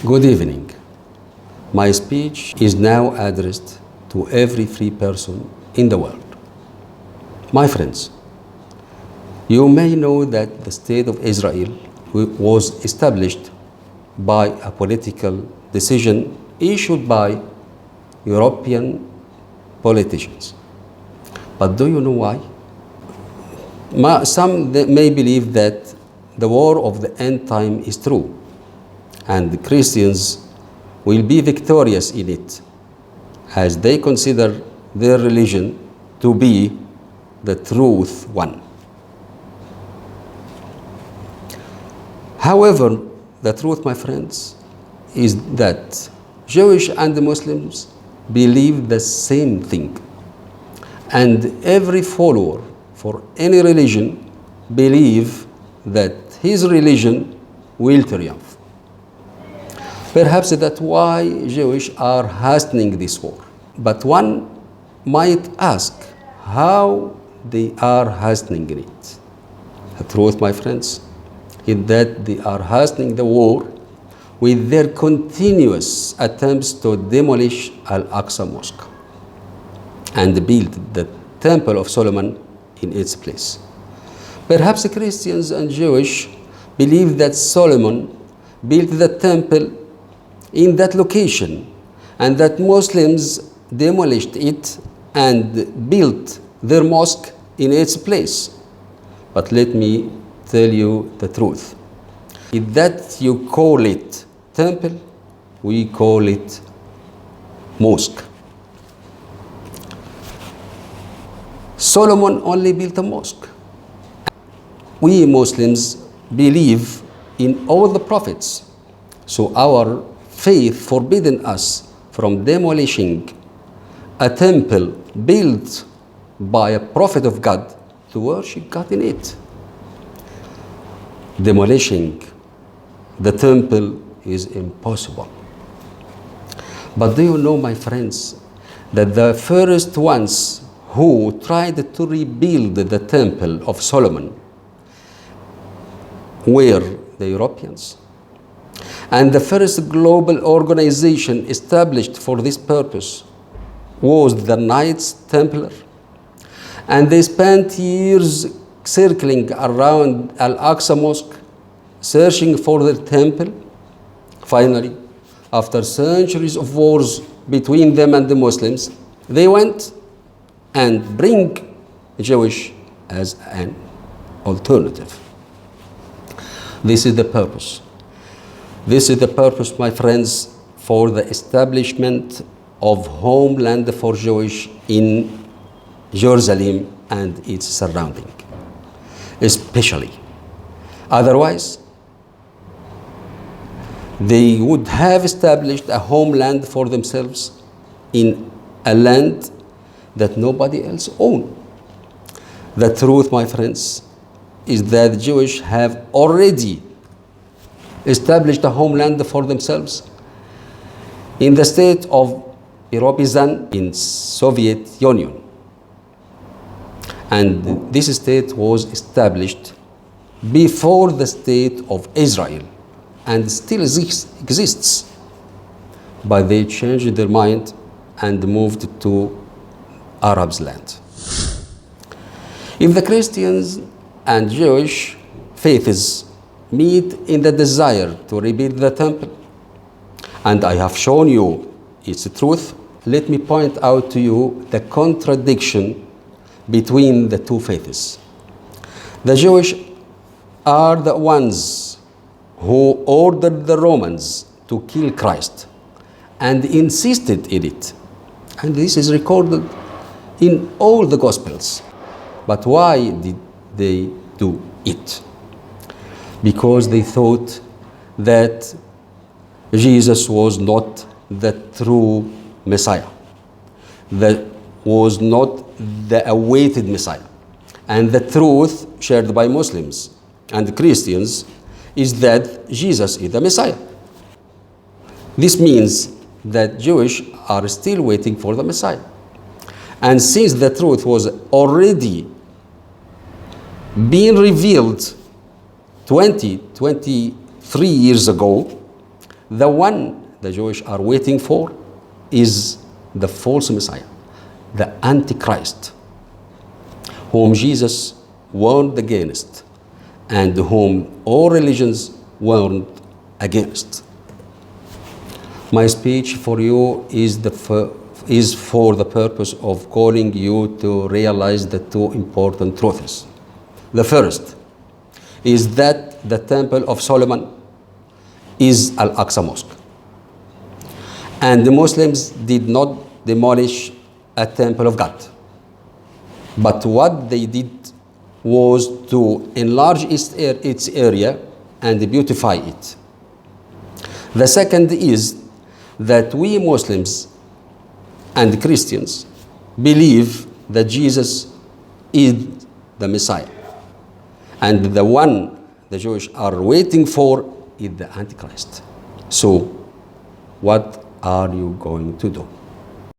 Good evening. My speech is now addressed to every free person in the world. My friends, you may know that the State of Israel was established by a political decision issued by European politicians. But do you know why? Some may believe that the war of the end time is true, and the Christians will be victorious in it, as they consider their religion to be the truth one. However, the truth, my friends, is that Jewish and Muslims believe the same thing, and every follower for any religion believe that his religion will triumph. Perhaps that's why Jewish are hastening this war. But one might ask how they are hastening it. The truth, my friends, is that they are hastening the war with their continuous attempts to demolish Al-Aksa mosque and build the Temple of Solomon in its place. Perhaps Christians and Jewish believe that Solomon built the temple in that location and that Muslims demolished it and built their mosque in its place. But let me tell you the truth. If that you call it temple, we call it mosque. Solomon only built a mosque. We Muslims believe in all the prophets, so our faith forbidden us from demolishing a temple built by a prophet of God to worship God in it. Demolishing the temple is impossible. But do you know, my friends, that the first ones who tried to rebuild the Temple of Solomon were the Europeans? And the first global organization established for this purpose was the Knights Templar. And they spent years circling around Al-Aksa mosque, searching for the temple. Finally, after centuries of wars between them and the Muslims, they went and bring Jewish as an alternative. This is the purpose. This is the purpose, my friends, for the establishment of homeland for Jewish in Jerusalem and its surrounding, especially. Otherwise, they would have established a homeland for themselves in a land that nobody else owned. The truth, my friends, is that Jewish have already established a homeland for themselves in the state of Eurobizan in Soviet Union. And this state was established before the state of Israel and still exists. But they changed their mind and moved to Arab's land. If the Christians and Jewish faiths meet in the desire to rebuild the temple, and I have shown you its truth, let me point out to you the contradiction between the two faiths. The Jewish are the ones who ordered the Romans to kill Christ and insisted in it. And this is recorded in all the Gospels. But why did they do it? Because they thought that Jesus was not the true Messiah, that was not the awaited Messiah. And the truth shared by Muslims and Christians is that Jesus is the Messiah. This means that Jewish are still waiting for the Messiah. And since the truth was already being revealed 23 years ago, The one the Jewish are waiting for is the false Messiah, the Antichrist, whom Jesus warned against and whom all religions warned against. My speech for you is for the purpose of calling you to realize the two important truths. The first is that the Temple of Solomon is Al-Aksa mosque. And the Muslims did not demolish a temple of God. But what they did was to enlarge its area and beautify it. The second is that we Muslims and Christians believe that Jesus is the Messiah. And the one the Jewish are waiting for is the Antichrist. So, what are you going to do?